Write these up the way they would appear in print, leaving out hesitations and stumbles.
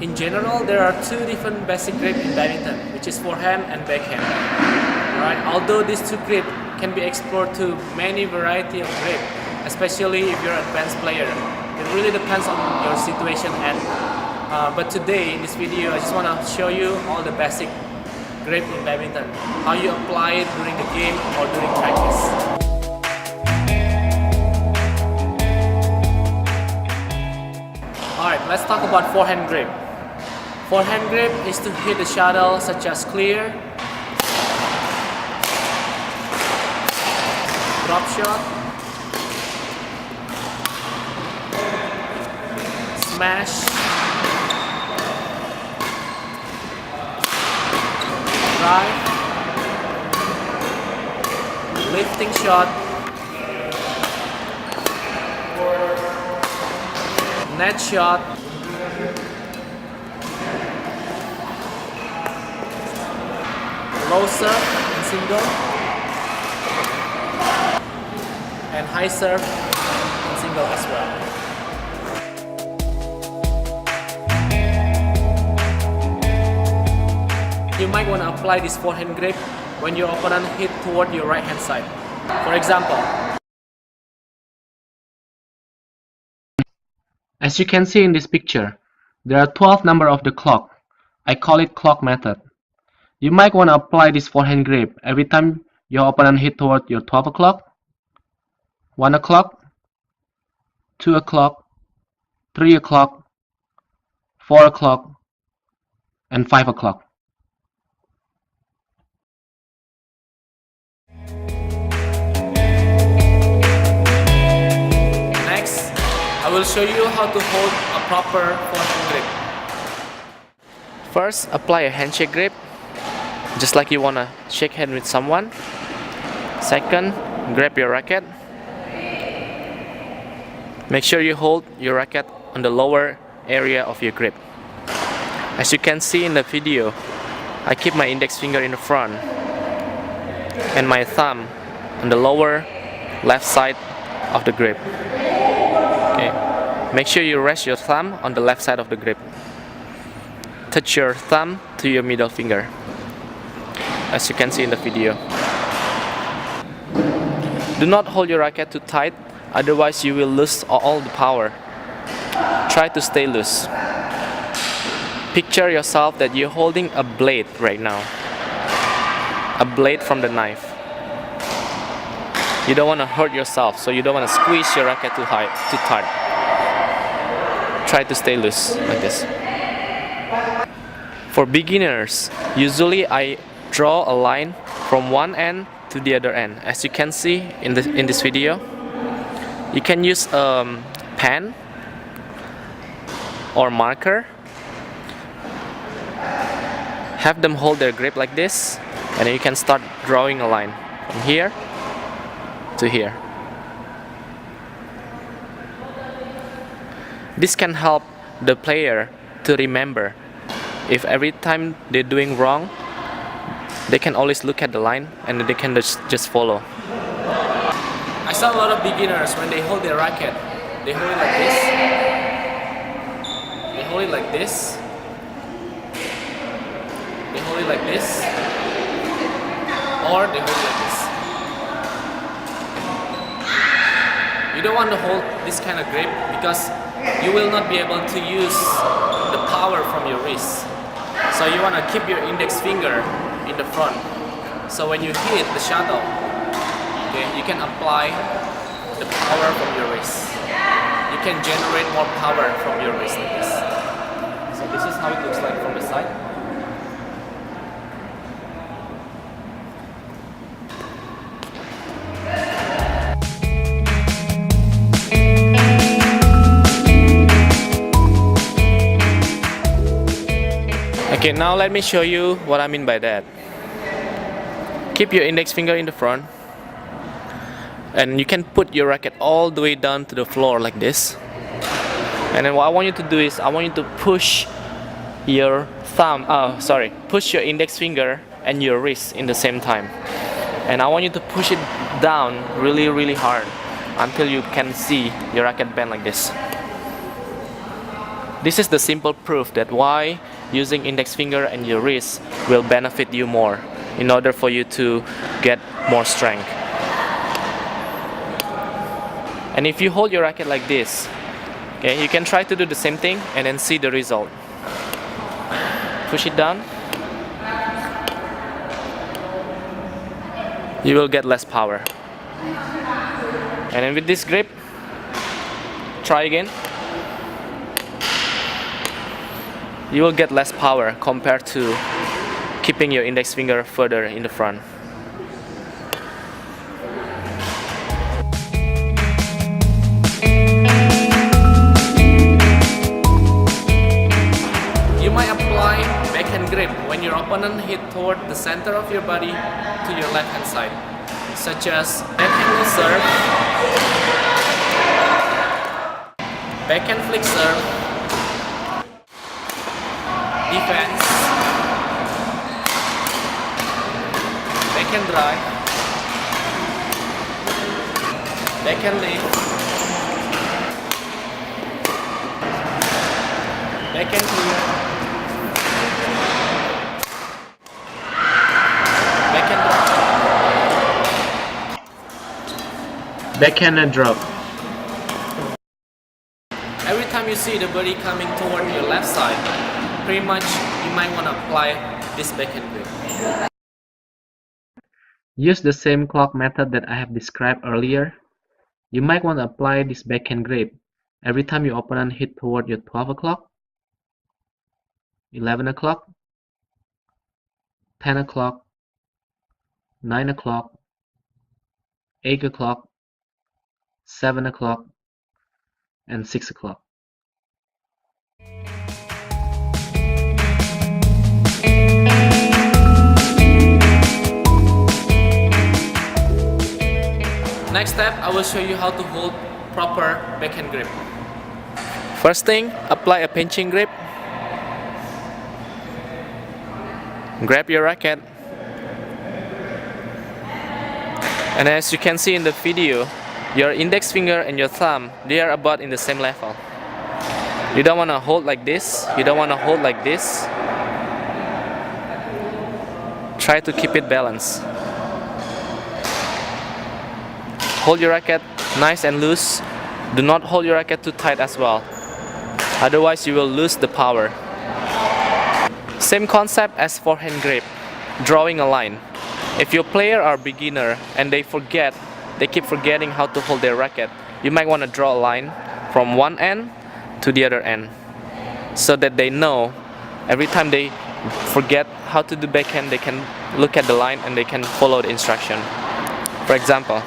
In general, there are two different basic grip in badminton, which is forehand and backhand. Right? Although these two grip can be explored to many variety of grip, especially if you're an advanced player. It really depends on your situation. But today in this video, I just want to show you all the basic grip in badminton, how you apply it during the game or during practice. Alright, let's talk about forehand grip. Forehand grip is to hit the shuttle such as clear, drop shot, smash, drive, lifting shot, net shot, low serve and single, and high serve and single as well. You might want to apply this forehand grip when your opponent hit toward your right hand side. For example, as you can see in this picture, there are 12 number of the clock. I call it clock method. You might want to apply this forehand grip every time your opponent hit toward your 12 o'clock, 1 o'clock, 2 o'clock, 3 o'clock, 4 o'clock, and 5 o'clock. Next, I will show you how to hold a proper forehand grip. First, apply a handshake grip, just like you want to shake hand with someone. Second, grab your racket. Make sure you hold your racket on the lower area of your grip. As you can see in the video, I keep my index finger in the front and my thumb on the lower left side of the grip. Okay. Make sure you rest your thumb on the left side of the grip. Touch your thumb to your middle finger, as you can see in the video. Do not hold your racket too tight, otherwise you will lose all the power. Try to stay loose. Picture yourself that you're holding a blade right now. A blade from the knife. You don't want to hurt yourself, so you don't want to squeeze your racket too tight. Try to stay loose like this. For beginners, usually I draw a line from one end to the other end. As you can see in this video, you can use a pen or marker. Have them hold their grip like this, and then you can start drawing a line from here to here. This can help the player to remember. If every time they're doing wrong, they can always look at the line and they can just follow. I saw a lot of beginners when they hold their racket, they hold it like this. They hold it like this. They hold it like this. Or they hold it like this. You don't want to hold this kind of grip because you will not be able to use the power from your wrist. So you want to keep your index finger in the front. So when you hit the shuttle, okay, you can apply the power from your wrist. You can generate more power from your wrist like this. So this is how it looks like from the side. Okay, now let me show you what I mean by that. Keep your index finger in the front, and you can put your racket all the way down to the floor like this. And then what I want you to do is I want you to push your push your index finger and your wrist in the same time. And I want you to push it down really hard until you can see your racket bend like this. This is the simple proof that why using index finger and your wrist will benefit you more in order for you to get more strength. And if you hold your racket like this, okay, you can try to do the same thing and then see the result. Push it down. You will get less power. And then with this grip, try again. You will get less power compared to keeping your index finger further in the front. You might apply backhand grip when your opponent hit toward the center of your body to your left hand side, such as backhand serve, backhand flick serve, defense, backhand drive, backhand lift, backhand clear, backhand drop, backhand and drop. Every time you see the body coming toward your left side, pretty much you might want to apply this backhand grip. Use the same clock method that I have described earlier. You might want to apply this backhand grip every time your opponent hit toward your 12 o'clock, 11 o'clock, 10 o'clock, 9 o'clock, 8 o'clock, 7 o'clock, and 6 o'clock. Next step, I will show you how to hold proper backhand grip. First thing, apply a pinching grip. Grab your racket. And as you can see in the video, your index finger and your thumb, they are about in the same level. You don't want to hold like this. You don't want to hold like this. Try to keep it balanced. Hold your racket nice and loose. Do not hold your racket too tight as well. Otherwise, you will lose the power. Same concept as forehand grip, drawing a line. If your player are beginner and they keep forgetting how to hold their racket, you might want to draw a line from one end to the other end, so that they know every time they forget how to do backhand, they can look at the line and they can follow the instruction. For example,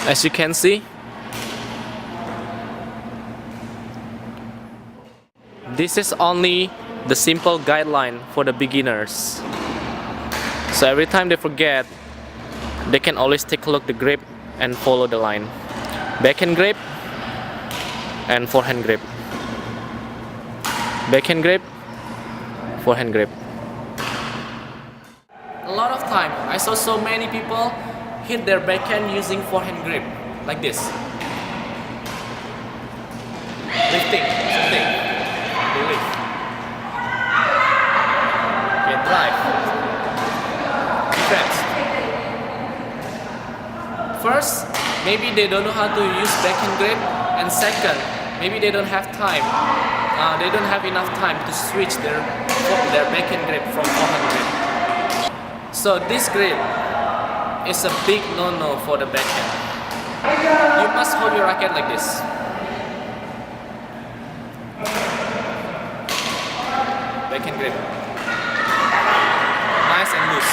as you can see, this is only the simple guideline for the beginners. So every time they forget, they can always take a look at the grip and follow the line. Backhand grip and forehand grip. Backhand grip, forehand grip. A lot of time, I saw so many people hit their backhand using forehand grip, like this. Lifting, something. They lift. Okay, drive. Defense. First, maybe they don't know how to use backhand grip, and second, maybe they don't have time. They don't have enough time to switch their backhand grip from forehand grip. So this grip is a big no-no for the backhand. You must hold your racket like this. Backhand grip. Nice and loose.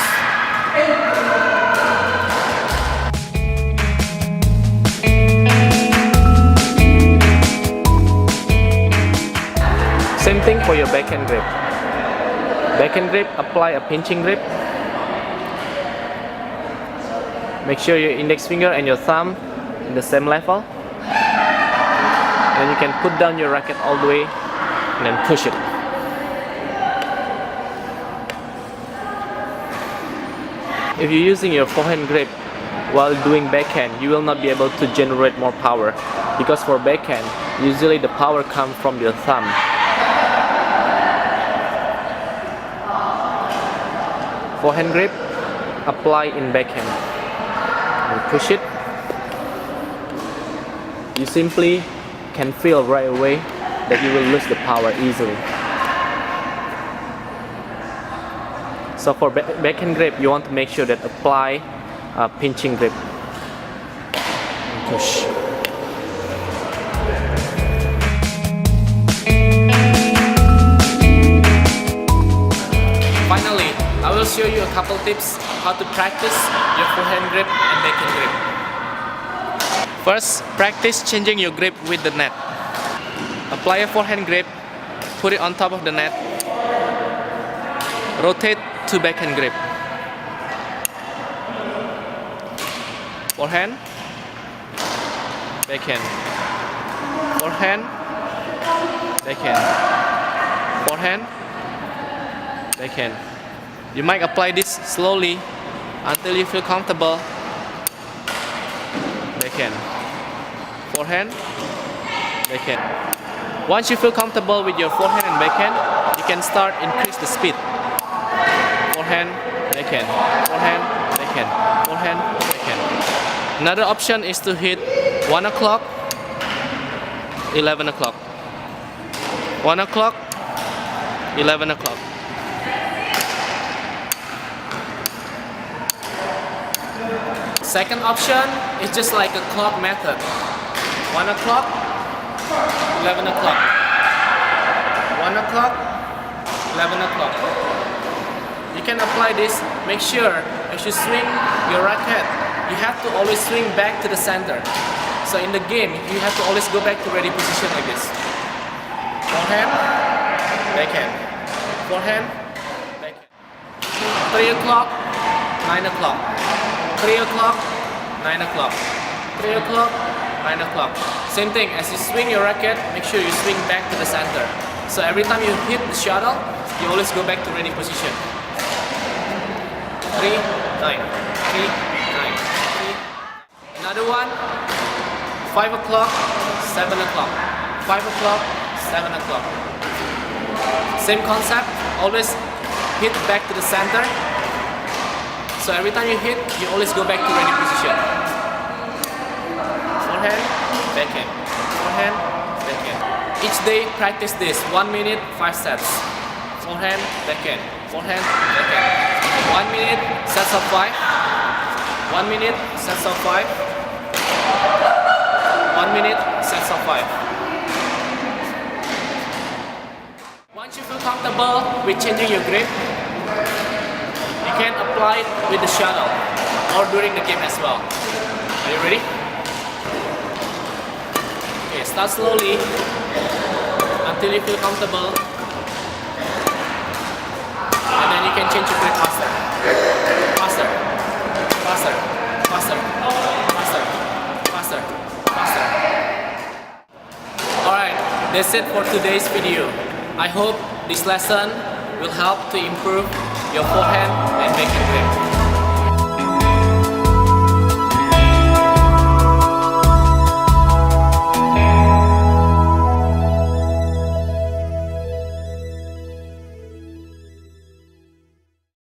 Same thing for your backhand grip. Backhand grip, apply a pinching grip. Make sure your index finger and your thumb in the same level. And you can put down your racket all the way and then push it. If you're using your forehand grip, while doing backhand, you will not be able to generate more power, because for backhand, usually the power comes from your thumb. Forehand grip, apply in backhand. And push it. You simply can feel right away that you will lose the power easily. So for backhand grip, you want to make sure that apply a pinching grip. And push. Finally, I will show you a couple tips how to practice your forehand grip and backhand grip. First, practice changing your grip with the net. Apply a forehand grip, put it on top of the net, rotate to backhand grip. Forehand, backhand, forehand, backhand, forehand, backhand. You might apply this slowly until you feel comfortable. Backhand, forehand, backhand. Once you feel comfortable with your forehand and backhand, you can start increase the speed. Forehand, backhand, forehand, backhand, forehand, backhand. Another option is to hit 1 o'clock, 11 o'clock, 1 o'clock, 11 o'clock. Second option is just like a clock method. 1 o'clock, 11 o'clock, 1 o'clock, 11 o'clock. You can apply this. Make sure as you swing your racket, you have to always swing back to the center. So in the game, you have to always go back to ready position like this. Forehand, backhand, forehand, backhand. 3 o'clock, 9 o'clock, 3 o'clock, 9 o'clock, 3 o'clock, 9 o'clock. Same thing, as you swing your racket, make sure you swing back to the center. So every time you hit the shuttle, you always go back to ready position. 3, 9, 3, 9, 3. Another one, 5 o'clock, 7 o'clock, 5 o'clock, 7 o'clock. Same concept, always hit back to the center. So every time you hit, you always go back to ready position. Forehand, backhand, forehand, backhand. Each day practice this, 1 minute, 5 sets. Forehand, backhand, forehand, backhand. 1 minute, sets of 5. 1 minute, sets of 5. 1 minute, sets of 5. Once you feel comfortable with changing your grip, you can apply it with the shuttle or during the game as well. Are you ready? Okay, start slowly until you feel comfortable, and then you can change your grip faster. Faster, faster, faster, faster, faster, faster. Alright, that's it for today's video. I hope this lesson will help to improve your forehand and backhand